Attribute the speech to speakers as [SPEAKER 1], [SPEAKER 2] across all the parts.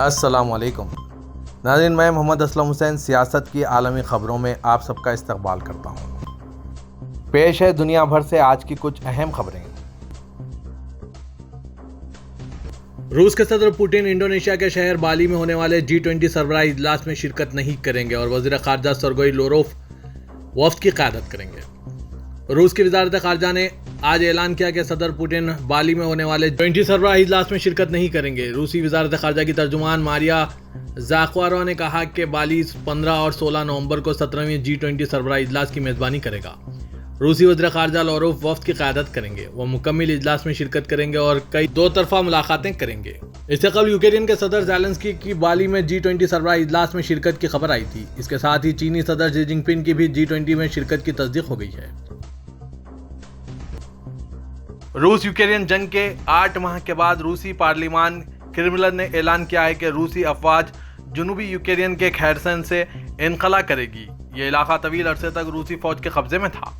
[SPEAKER 1] अस्सलामुअलैकुम नाज़रीन, मैं मोहम्मद असलम हुसैन सियासत की आलमी ख़बरों में आप सबका इस्तकबाल करता हूँ। पेश है दुनिया भर से आज की कुछ अहम खबरें।
[SPEAKER 2] रूस के सदर पुतिन इंडोनेशिया के शहर बाली में होने वाले G20 सरबराही इजलास में शिरकत नहीं करेंगे और वज़ीर ख़ारजा सरगेई लावरोव वफ़द की क़यादत करेंगे। रूस की वज़ारत ख़ारजा ने आज ऐलान किया कि सदर पुतिन बाली में होने वाले G20 सरबराही इजलास में शिरकत नहीं करेंगे। रूसी वज़ारत ख़ारजा की तर्जुमान मारिया ज़ाख़ारोवा ने कहा कि बाली 15 और 16 नवंबर को 17वें G20 सरबराही इजलास की मेज़बानी करेगा। रूसी वज़ीर ख़ारजा लावरोव वफ़द की क़यादत करेंगे। वह मुकम्मल इजलास में शिरकत करेंगे और कई दो तरफ़ा मुलाकातें करेंगे। इससे कबल यूक्रेन के सदर ज़ेलेंस्की की बाली में G20 सरबराही इजलास में शिरकत की खबर आई थी। इसके साथ ही चीनी सदर शी जिनपिंग की भी G20 में शिरकत की तस्दीक हो गई है। रूस यूक्रेन जंग के 8 माह के बाद रूसी पार्लिमान क्रेमलिन ने ऐलान किया है कि रूसी अफवाज जनूबी यूक्रेन के खैरसन से इनखला करेगी। ये इलाका तवील अरसे तक रूसी फौज के कब्जे में था।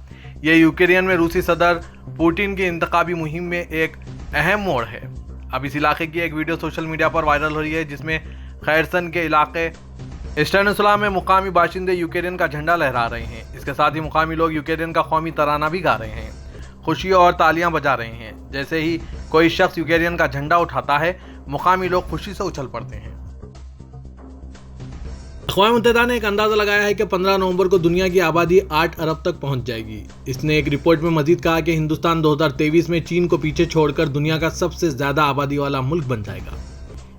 [SPEAKER 2] यह यूक्रेन में रूसी सदर पुतिन की इंतखाबी मुहिम में एक अहम मोड़ है। अब इस इलाके की एक वीडियो सोशल मीडिया पर वायरल हो रही है, जिसमें खैरसन के इलाके स्टेनिस्लाव में मुकामी बाशिंदे यूक्रेन का झंडा लहरा रहे हैं। इसके साथ ही मुकामी लोग यूक्रेन का कौमी तराना भी गा रहे हैं, खुशी और तालियां बजा रहे हैं। जैसे ही कोई शख्स यूक्रेन का झंडा उठाता है, मुकामी लोग खुशी से उछल पड़ते हैं। अक़वाम मुत्तहिदा ने एक अंदाज़ा लगाया है कि 15 नवंबर को दुनिया की आबादी 8 अरब तक पहुंच जाएगी। इसने एक रिपोर्ट में मजीद कहा कि हिंदुस्तान 2023 में चीन को पीछे छोड़कर दुनिया का सबसे ज़्यादा आबादी वाला मुल्क बन जाएगा।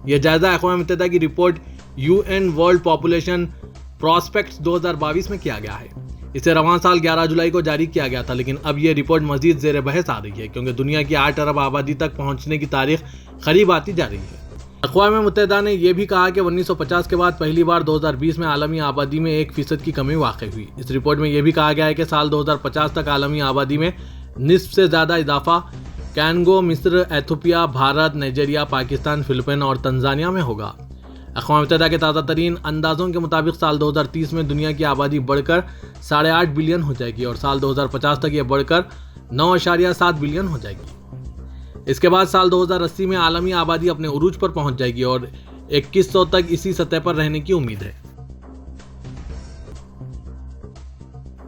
[SPEAKER 2] यह जायज़ा अक़वाम मुत्तहिदा की report UN world population prospects 2022 में किया गया है। इसे रवां साल 11 जुलाई को जारी किया गया था, लेकिन अब यह रिपोर्ट मजीद ज़ेर बहस आ रही है क्योंकि दुनिया की 8 अरब आबादी तक पहुंचने की तारीख करीब आती जा रही है। अक़वाम मुत्तहिदा ने यह भी कहा कि 1950 के बाद पहली बार 2020 में आलमी आबादी में 1% की कमी वाक़ई हुई। इस रिपोर्ट में यह भी कहा गया है कि साल 2050 तक आलमी आबादी में निस्फ से ज़्यादा इजाफा कैंगो, मिस्र, Ethiopia, Bharat, Nigeria, Pakistan, Philippine और तंजानिया में होगा। अक़वाम मुत्तहिदा के ताज़ा तरीन अंदाज़ों के मुताबिक साल 2030 में दुनिया की आबादी बढ़कर 8.5 बिलियन हो जाएगी और साल 2050 तक यह बढ़कर 9.7 बिलियन हो जाएगी। इसके बाद साल 2080 में आलमी आबादी अपने उरूज पर पहुंच जाएगी और 2100 तक इसी सतह पर रहने की उम्मीद है।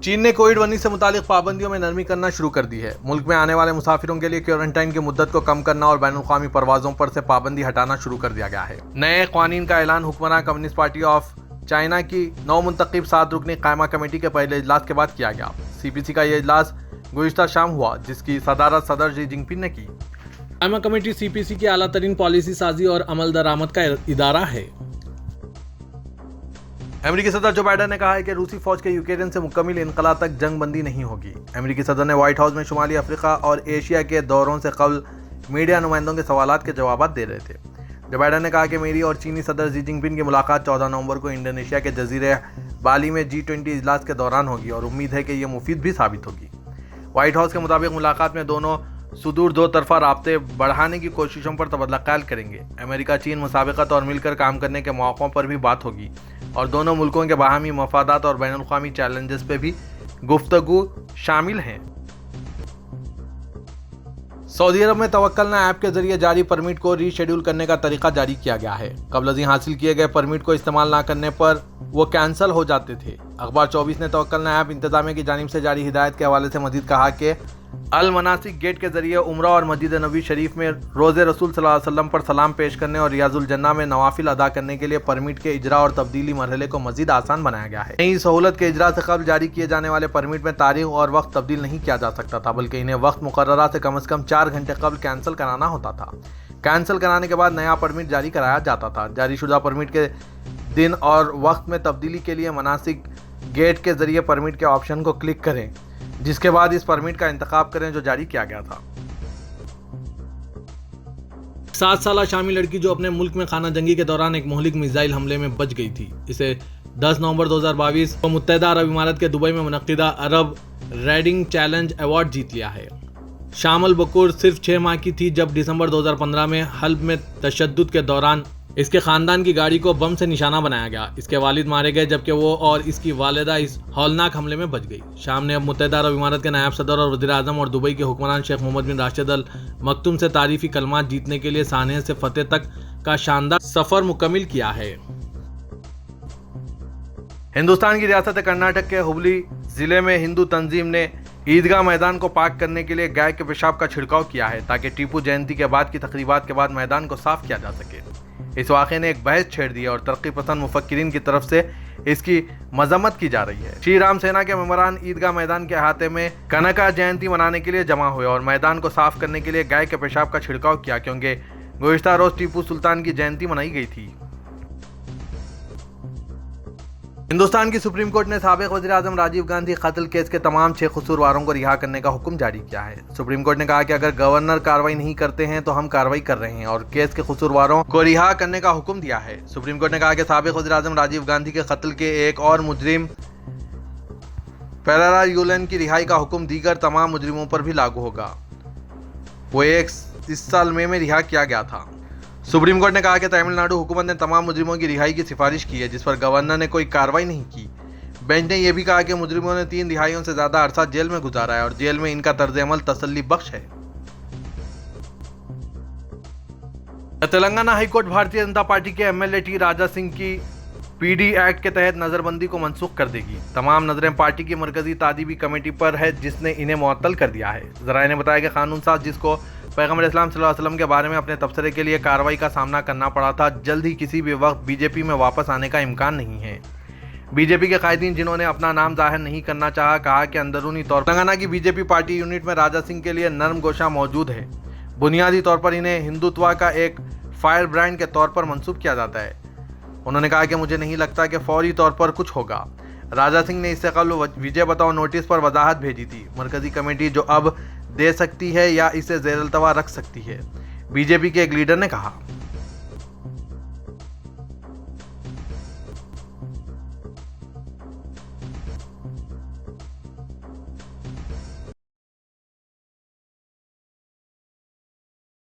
[SPEAKER 2] चीन ने कोविड-19 से मुतालिक पाबंदियों में नरमी करना शुरू कर दी है। मुल्क में आने वाले मुसाफिरों के लिए क्वारंटाइन की मुद्दत को कम करना और बैनुल-अक़वामी परवाज़ों पर से पाबंदी हटाना शुरू कर दिया गया है। नए कानून का ऐलान हुक्मरान कम्युनिस्ट पार्टी ऑफ चाइना की नवमुंतखब 7 रुकनी कायमा कमेटी के पहले इजलास के बाद किया गया। CPC का यह इजलास गुज़िश्ता शाम हुआ, जिसकी सदारत सदर शी जिनपिंग ने की। कायमा कमेटी CPC की आला तरीन पॉलिसी साजी और अमल दरामद का इदारा है। अमेरिकी सदर जो बाइडन ने कहा है कि रूसी फौज के यूक्रेन से मुकम्मल इनकला तक जंग बंदी नहीं होगी। अमेरिकी सदर ने व्हाइट हाउस में शुमाली अफ्रीका और एशिया के दौरों से कबल मीडिया नुमाइंदों के सवालात के जवाब दे रहे थे। जो बाइडन ने कहा कि मेरी और चीनी सदर शी जिनपिंग की मुलाकात 14 नवंबर को इंडोनेशिया के जजीरे बाली में G20 इजलास के दौरान होगी और उम्मीद है कि यह मुफीद भी साबित होगी। व्हाइट हाउस के मुताबिक मुलाकात में दोनों सुदूर दो तरफा राब्ते बढ़ाने की कोशिशों पर तबादला ख्याल करेंगे। अमेरिका चीन मुसाबिकत और मिलकर काम करने के मौक़ों पर भी बात होगी और दोनों मुल्कों के बाहमी मफादात और बैनुल-अक़वामी चैलेंजेस पे भी गुफ्तगू शामिल हैं। सऊदी अरब में तवक्कलना ऐप के जरिए जारी परमिट को रीशेड्यूल करने का तरीका जारी किया गया है। कबल अज़ीं हासिल किए गए परमिट को इस्तेमाल न करने पर वो कैंसिल हो जाते थे। अखबार 24 ने तवक्कलना ऐप इंतजामिया की जानिब से जारी हिदायत के हवाले से मजीद कहा कि अल मनासिक गेट के जरिए उम्रा और मस्जिद नबी शरीफ में रोज़े रसूल सल्लल्लाहु अलैहि वसल्लम पर सलाम पेश करने और रियाजुल जन्ना में नवाफिल अदा करने के लिए परमिट के इजरा और तब्दीली मरहले को मजीद आसान बनाया गया है। नई सहूलत के इजरा से कबल जारी किए जाने वाले परमिट में तारीख और वक्त तब्दील नहीं किया जा सकता था, बल्कि इन्हें वक्त मुकर्ररा से कम 4 घंटे कबल कैंसिल कराना होता था। कैंसिल कराने के बाद नया परमिट जारी कराया जाता था। जारी शुदा परमिट के दिन और वक्त में तब्दीली के लिए मनासिक गेट के जरिए परमिट के ऑप्शन को क्लिक करें, जिसके बाद इस परमिट का इंतखाब करें जो जारी किया गया था। 7 साला शामी लड़की जो अपने मुल्क में खाना जंगी के दौरान एक मोहलिक मिसाइल हमले में बच गई थी, इसे 10 नवंबर 2022 को मुत्तहिदा अरब इमारात के दुबई में मुनक्किदा अरब राइडिंग चैलेंज अवार्ड जीत लिया है। शामल बकूर सिर्फ 6 माह की थी जब दिसंबर 2015 में हल्ब में तशद्दुद के दौरान इसके खानदान की गाड़ी को बम से निशाना बनाया गया। इसके वालिद मारे गए जबकि वो और इसकी वालिदा इस हौलनाक हमले में बच गई। शाम ने अब मुत्तहिदा अरब इमारात के नायब सदर और वज़ीर आज़म और दुबई के हुक्मरान शेख मोहम्मद बिन राशिद अल मक्तूम से तारीफी कलमात जीतने के लिए सानहे से फतेह तक का शानदार सफर मुकम्मिल किया है।
[SPEAKER 1] हिंदुस्तान की रियासत कर्नाटक के हुबली जिले में हिंदू तंजीम ने ईदगाह मैदान को पाक करने के लिए गाय के पेशाब का छिड़काव किया है ताकि टीपू जयंती के बाद की तकरीबात के बाद मैदान को साफ किया जा सके। इस वाक़े ने एक बहस छेड़ दी है और तरक्की पसंद मुफक्किरीन की तरफ से इसकी मजम्मत की जा रही है। श्री राम सेना के मेंबरान ईदगाह मैदान के अहाते में कनका जयंती मनाने के लिए जमा हुए और मैदान को साफ करने के लिए गाय के पेशाब का छिड़काव किया, क्योंकि गुज़िश्ता रोज टीपू सुल्तान की जयंती मनाई गई थी। हिंदुस्तान की सुप्रीम कोर्ट ने साबिक वज़ीर आज़म राजीव गांधी कत्ल केस के तमाम 6 कसूरवारों को रिहा करने का हुक्म जारी किया है। सुप्रीम कोर्ट ने कहा कि अगर गवर्नर कार्रवाई नहीं करते हैं तो हम कार्रवाई कर रहे हैं और केस के कसूरवारों को रिहा करने का हुक्म दिया है। सुप्रीम कोर्ट ने कहा कि साबिक वज़ीर आज़म राजीव गांधी के कत्ल के एक और मुजरिम पेरेरा यूलन की रिहाई का हुक्म दीगर तमाम मुजरिमों पर भी लागू होगा। वो इस साल मई में रिहा किया गया था। सुप्रीम कोर्ट ने कहा कि तमिलनाडु हुकूमत ने तमाम मुजरिमों की रिहाई की सिफारिश की है, जिस पर गवर्नर ने कोई कार्रवाई नहीं की। बेंच ने यह भी कहा कि मुजरिमों ने 3 दिहाइयों से ज्यादा अरसा जेल में गुजारा है और जेल में इनका तर्ज अमल तसल्ली बख्श है। तेलंगाना हाईकोर्ट भारतीय जनता पार्टी के एमएलए टी राजा सिंह की पीडी एक्ट के तहत नजरबंदी को मनसूख कर देगी। तमाम नजरें पार्टी की मरकजी तादीबी कमेटी पर है, जिसने इन्हें मुअत्तल कर दिया है। ज़राए ने बताया कि कानून साज जिसको पैगम्बर इस्लाम सल्लल्लाहु अलैहि वसल्लम के बारे में अपने तबसरे के लिए कार्रवाई का सामना करना पड़ा था, जल्द ही किसी भी वक्त बीजेपी में वापस आने का इम्कान नहीं है। बीजेपी के कायदीन जिन्होंने अपना नाम जाहिर नहीं करना चाहा, कहा कि अंदरूनी तौर पर तेलंगाना की बीजेपी पार्टी यूनिट में राजा सिंह के लिए नर्म गोशा मौजूद है। बुनियादी तौर पर इन्हें हिंदुत्व का एक फायर ब्रांड के तौर पर मंसूब किया जाता है। उन्होंने कहा कि मुझे नहीं लगता कि फौरी तौर पर कुछ होगा। राजा सिंह ने इससे कबल विजय बताओ नोटिस पर वजाहत भेजी थी। मरकजी कमेटी जो अब दे सकती है या इसे ज़ेर-अल्तवा रख सकती है, बीजेपी के एक लीडर ने कहा।